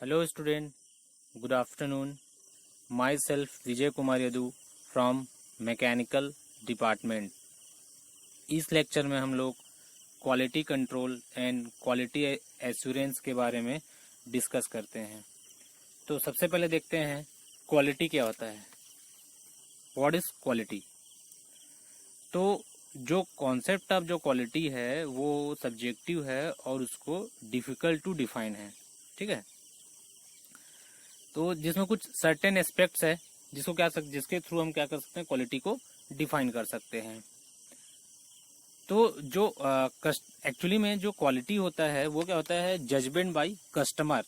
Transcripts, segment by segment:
Hello student, good afternoon. Myself Vijay Kumar Yadu from mechanical department. इस lecture में हम लोग quality control and quality assurance के बारे में डिस्कस करते हैं। तो सबसे पहले देखते हैं क्वालिटी क्या होता है। What is quality? तो जो कॉन्सेप्ट ऑफ जो क्वालिटी है वो सब्जेक्टिव है और उसको डिफिकल्ट टू डिफाइन है। ठीक है, तो जिसमें कुछ सर्टेन एस्पेक्ट्स है जिसके थ्रू हम क्या कर सकते हैं, क्वालिटी को डिफाइन कर सकते हैं। तो जो एक्चुअली में जो क्वालिटी होता है वो क्या होता है, जजमेंट बाय कस्टमर।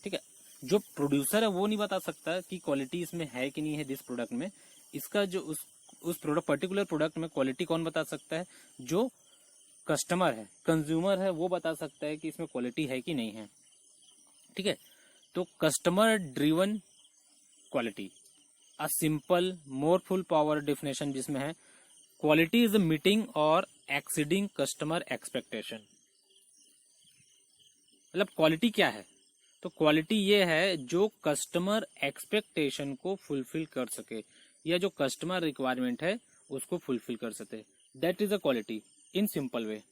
ठीक है, जो प्रोड्यूसर है वो नहीं बता सकता कि क्वालिटी इसमें है कि नहीं है दिस प्रोडक्ट में। इसका जो उस प्रोडक्ट पर्टिकुलर प्रोडक्ट में क्वालिटी कौन बता सकता है? जो कस्टमर है, कंज्यूमर है, वो बता सकता है कि इसमें क्वालिटी है कि नहीं है। ठीक है, तो customer driven quality, a simple more full power definition जिसमें है क्वालिटी इज मीटिंग और एक्सीडिंग कस्टमर एक्सपेक्टेशन। मतलब क्वालिटी क्या है? तो क्वालिटी ये है जो कस्टमर एक्सपेक्टेशन को फुलफिल कर सके या जो कस्टमर रिक्वायरमेंट है उसको फुलफिल कर सके, that is a quality in simple way.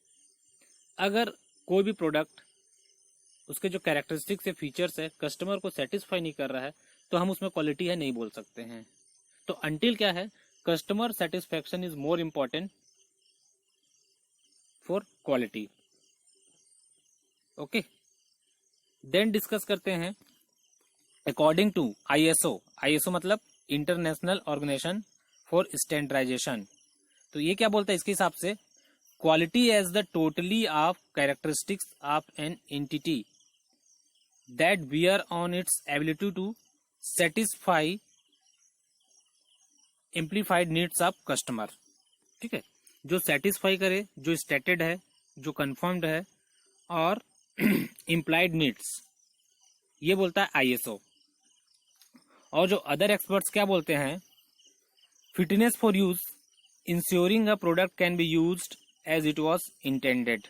अगर कोई भी प्रोडक्ट उसके जो कैरेक्टरिस्टिक्स या फीचर्स है कस्टमर को सेटिस्फाई नहीं कर रहा है तो हम उसमें क्वालिटी है नहीं बोल सकते हैं। तो अंटिल क्या है, customer satisfaction is more important for quality. Okay, then discuss करते हैं अकॉर्डिंग टू आईएसओ मतलब इंटरनेशनल ऑर्गेनाइजेशन फॉर स्टैंडर्डाइजेशन। तो ये क्या बोलता है इसके हिसाब से, quality as the totally of characteristics of an entity that bear on its ability to satisfy amplified needs of customer. ठीक है, जो सेटिस्फाई करे, जो स्टेटेड है, जो कंफर्म्ड है और इम्प्लाइड नीड्स, ये बोलता है आईएसओ। और जो अदर एक्सपर्ट्स क्या बोलते हैं, fitness for use insuring a product can be used as it was intended.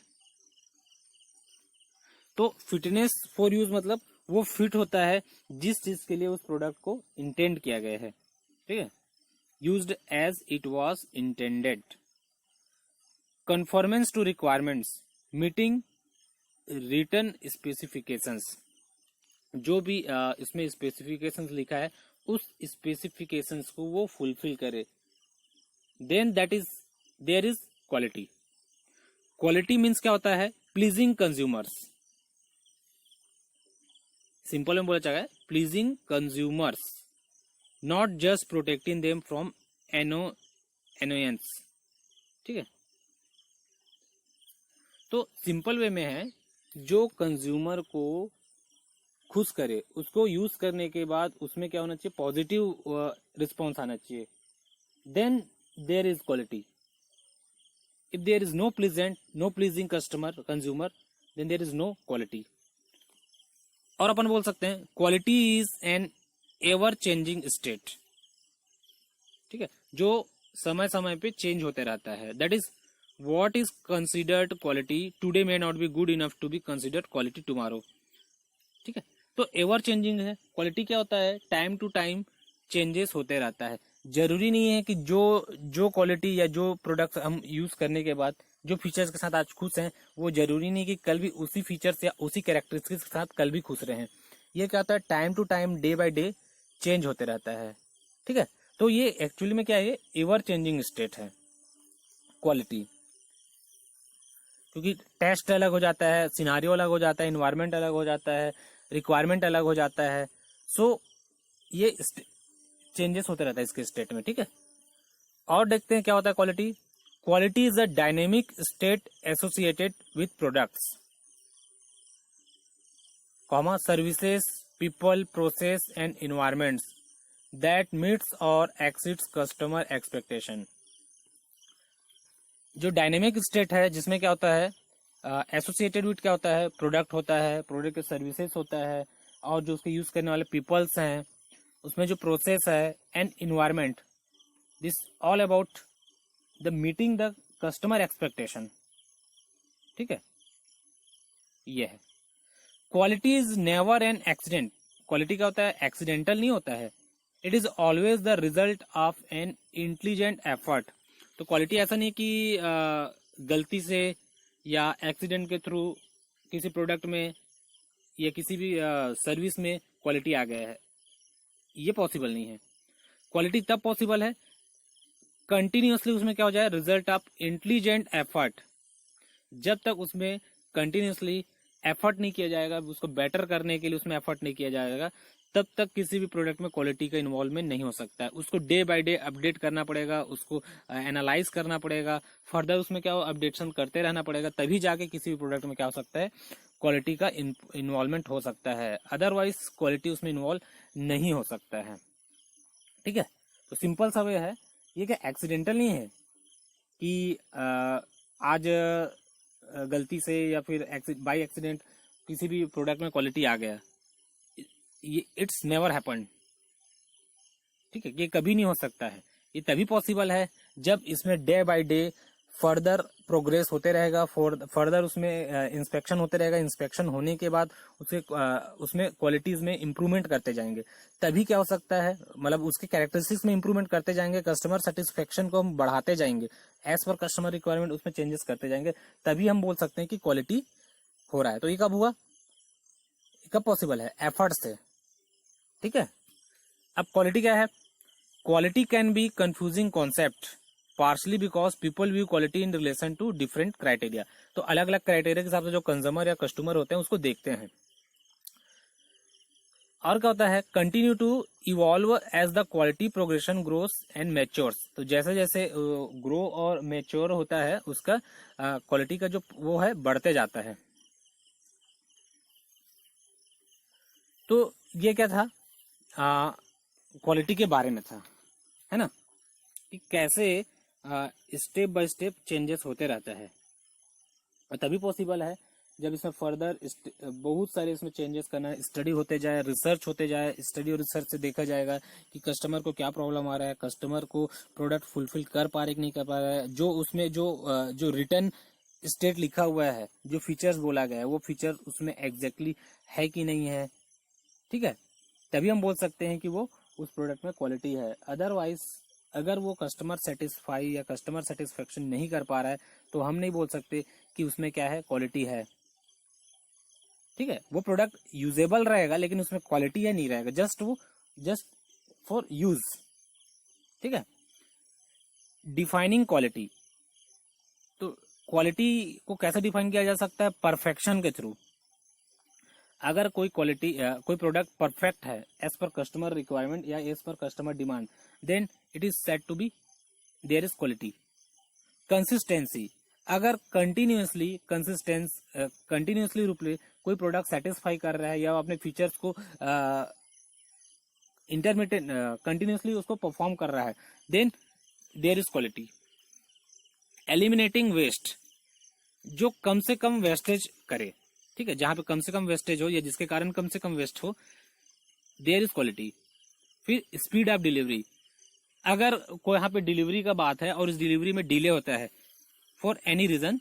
तो फिटनेस फॉर यूज मतलब वो फिट होता है जिस चीज के लिए उस प्रोडक्ट को इंटेंड किया गया है। ठीक है, used as it was intended. Conformance to requirements meeting return specifications. जो भी इसमें स्पेसिफिकेशंस लिखा है उस स्पेसिफिकेशंस को वो फुलफिल करे, then that is there is quality. Quality means क्या होता है, प्लीजिंग कंज्यूमर्स। सिंपल में बोला जाएगा pleasing consumers, not just protecting them from annoyance. ठीक है, तो सिंपल वे में है जो कंज्यूमर को खुश करे, उसको यूज करने के बाद उसमें क्या होना चाहिए, पॉजिटिव रिस्पॉन्स आना चाहिए, then there is quality. If there is no pleasing customer consumer then there is no quality. और अपन बोल सकते हैं quality is an ever changing state. ठीक है, जो समय समय पे चेंज होते रहता है, that is what is considered quality today may not be good enough to be considered quality tomorrow. ठीक है, तो एवर चेंजिंग है। क्वालिटी क्या होता है, टाइम टू टाइम चेंजेस होते रहता है। जरूरी नहीं है कि जो क्वालिटी या जो प्रोडक्ट हम यूज करने के बाद जो फीचर्स के साथ आज खुश हैं वो जरूरी नहीं कि कल भी उसी फीचर्स या उसी कैरेक्टरिस्टिक्स के साथ कल भी खुश रहें। ये क्या होता है, time to time day by day change होते रहता है। ठीक है, तो ये एक्चुअली में क्या है, एवर चेंजिंग स्टेट है क्वालिटी। क्योंकि टेस्ट अलग हो जाता है, सिनारियो अलग हो जाता है, इन्वायरमेंट अलग हो जाता है, रिक्वायरमेंट अलग हो जाता है। सो ये चेंजेस होते रहता है इसके स्टेट में। ठीक है, और देखते हैं क्या होता है quality. Quality is a dynamic state associated with products, comma services, people, process and environments that meets और एक्सीड्स कस्टमर एक्सपेक्टेशन। जो डायनेमिक स्टेट है जिसमें क्या होता है, एसोसिएटेड विथ क्या होता है, प्रोडक्ट होता है, प्रोडक्ट के सर्विसेज होता है, और जो उसके यूज करने वाले पीपल्स हैं, उसमें जो प्रोसेस है and environment, this all about the meeting the customer expectation. ठीक है, ये है quality is never an accident. Quality क्या होता है? एक्सीडेंटल नहीं होता है। It is always the result of an intelligent effort. तो क्वालिटी ऐसा नहीं कि गलती से या एक्सीडेंट के थ्रू किसी प्रोडक्ट में या किसी भी सर्विस में क्वालिटी आ गया है, ये पॉसिबल नहीं है। क्वालिटी तब पॉसिबल है कंटिन्यूअसली उसमें क्या हो जाए, रिजल्ट ऑफ इंटेलिजेंट एफर्ट। जब तक उसमें कंटिन्यूअसली एफर्ट नहीं किया जाएगा, उसको बेटर करने के लिए उसमें एफर्ट नहीं किया जाएगा, तब तक किसी भी प्रोडक्ट में क्वालिटी का इन्वॉल्वमेंट नहीं हो सकता है। उसको डे बाय डे अपडेट करना पड़ेगा, उसको एनालाइज करना पड़ेगा, फर्दर उसमें क्या हो अपडेशन करते रहना पड़ेगा, तभी जाके किसी भी प्रोडक्ट में क्या हो सकता है, क्वालिटी का इन्वॉल्वमेंट हो सकता है। अदरवाइज क्वालिटी उसमें इन्वॉल्व नहीं हो सकता है। ठीक है, तो सिंपल सा वे है, ये क्या एक्सीडेंटल नहीं है कि आज गलती से या फिर बाय एक्सीडेंट किसी भी प्रोडक्ट में क्वालिटी आ गया, ये इट्स नेवर हैपेंड। ठीक है, ये कभी नहीं हो सकता है। ये तभी पॉसिबल है जब इसमें day by day further progress होते रहेगा, फर्दर उसमें इंस्पेक्शन होते रहेगा। इंस्पेक्शन होने के बाद उसमें क्वालिटीज में इंप्रूवमेंट करते जाएंगे, तभी क्या हो सकता है, मतलब उसके कैरेक्टरिस्टिक्स में इंप्रूवमेंट करते जाएंगे, कस्टमर सेटिस्फेक्शन को हम बढ़ाते जाएंगे, एज पर कस्टमर रिक्वायरमेंट उसमें चेंजेस करते जाएंगे, तभी हम बोल सकते हैं कि क्वालिटी हो रहा है। तो ये कब हुआ, कब पॉसिबल है? एफर्ट से। ठीक है, अब क्वालिटी क्या है? Quality can be confusing concept partially because people view quality in relation to different criteria. तो अलग अलग क्राइटेरिया के हिसाब से जो कंज्यूमर या कस्टमर होते हैं उसको देखते हैं। और क्या होता है? Continue to evolve as the quality progression grows and matures. तो जैसे जैसे ग्रो और मैच्योर होता है, उसका क्वालिटी का जो वो है बढ़ते जाता है। तो ये क्या था, क्वालिटी के बारे में था, है ना, कि कैसे स्टेप बाय स्टेप चेंजेस होते रहता है। और तभी पॉसिबल है जब इसमें फर्दर बहुत सारे इसमें चेंजेस करना, स्टडी होते जाए, रिसर्च होते जाए। स्टडी और रिसर्च से देखा जाएगा कि कस्टमर को क्या प्रॉब्लम आ रहा है, कस्टमर को प्रोडक्ट फुलफिल कर पा रहे कि नहीं कर पा रहा है, जो उसमें जो रिटर्न स्टेट लिखा हुआ है, जो फीचर्स बोला गया है, वो फीचर उसमें एग्जैक्टली है कि नहीं है। ठीक है, तभी हम बोल सकते हैं कि वो उस प्रोडक्ट में क्वालिटी है। अदरवाइज अगर वो कस्टमर सेटिस्फाई या कस्टमर सेटिस्फेक्शन नहीं कर पा रहा है, तो हम नहीं बोल सकते कि उसमें क्या है, क्वालिटी है। ठीक है, वो प्रोडक्ट यूजेबल रहेगा लेकिन उसमें क्वालिटी है नहीं रहेगा, जस्ट फॉर यूज। ठीक है, डिफाइनिंग क्वालिटी। तो क्वालिटी को कैसे डिफाइन किया जा सकता है? परफेक्शन के थ्रू। अगर कोई प्रोडक्ट परफेक्ट है एज पर कस्टमर रिक्वायरमेंट या as per customer demand, then it is said to be there is quality. Consistency, अगर कंटिन्यूअसली रूपले कोई प्रोडक्ट सेटिस्फाई कर रहा है या अपने फीचर्स को इंटरमीडिएट कंटिन्यूअसली उसको परफॉर्म कर रहा है, then there is quality. Eliminating waste, जो कम से कम वेस्टेज करे। ठीक है, जहां पे कम से कम वेस्टेज हो या जिसके कारण कम से कम वेस्ट हो, देयर इज क्वालिटी। फिर स्पीड ऑफ डिलीवरी, अगर कोई यहाँ पे डिलीवरी का बात है और इस डिलीवरी में डिले होता है फॉर एनी रीजन,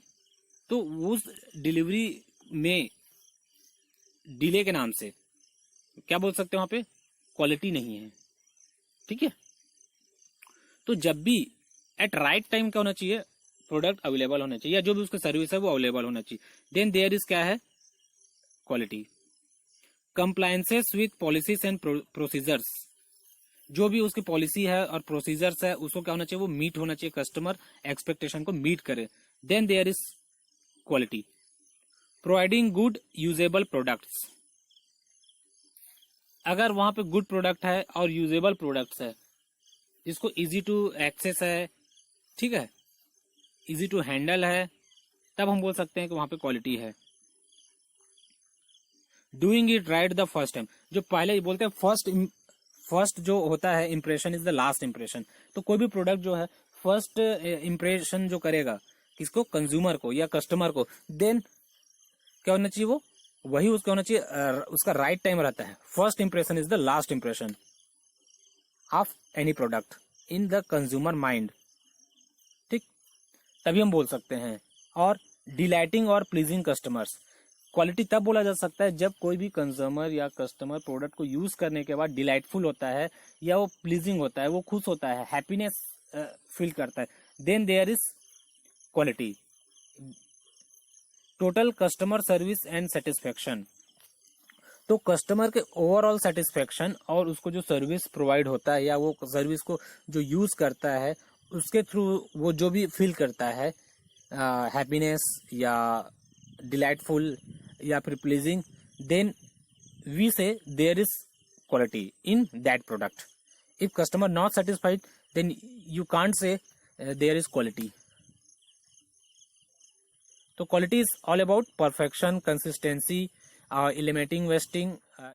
तो उस डिलीवरी में डिले के नाम से क्या बोल सकते हो, वहां पे क्वालिटी नहीं है। ठीक है, तो जब भी एट राइट टाइम क्या होना चाहिए, प्रोडक्ट अवेलेबल होना चाहिए, या जो भी उसका सर्विस है वो अवेलेबल होना चाहिए, देन देयर इज क्या है, quality. Compliances with policies and procedures, जो भी उसकी पॉलिसी है और प्रोसीजर्स है उसको क्या होना चाहिए, वो मीट होना चाहिए, कस्टमर एक्सपेक्टेशन को मीट करे, then there is quality. Providing good usable products, अगर वहां पे गुड प्रोडक्ट है और यूजेबल प्रोडक्ट्स है, जिसको इजी टू एक्सेस है, ठीक है, इजी टू हैंडल है, तब हम बोल सकते हैं कि वहां पे क्वालिटी है। Doing it right the first time, जो पहले बोलते हैं फर्स्ट जो होता है impression is the last impression. तो कोई भी प्रोडक्ट जो है फर्स्ट इंप्रेशन जो करेगा किसको, कंज्यूमर को या कस्टमर को, देन क्या होना चाहिए, वो वही उसका होना चाहिए, उसका राइट टाइम रहता है। First impression is the last impression of any product in the consumer mind. ठीक, तभी हम बोल सकते हैं। और डिलाइटिंग और प्लीजिंग कस्टमर्स, क्वालिटी तब बोला जा सकता है जब कोई भी कंज्यूमर या कस्टमर प्रोडक्ट को यूज करने के बाद डिलाइटफुल होता है या वो प्लीजिंग होता है, वो खुश होता है, हैप्पीनेस फील करता है, then there is quality. Total customer service and satisfaction, तो कस्टमर के ओवरऑल सेटिस्फेक्शन और उसको जो सर्विस प्रोवाइड होता है या वो सर्विस को जो यूज करता है उसके थ्रू वो जो भी फील करता है, हैप्पीनेस या डिलाइटफुल या फिर pleasing, then we say there is quality in that product. If customer not satisfied then you can't say there is quality. तो quality is all about perfection, consistency, eliminating wasting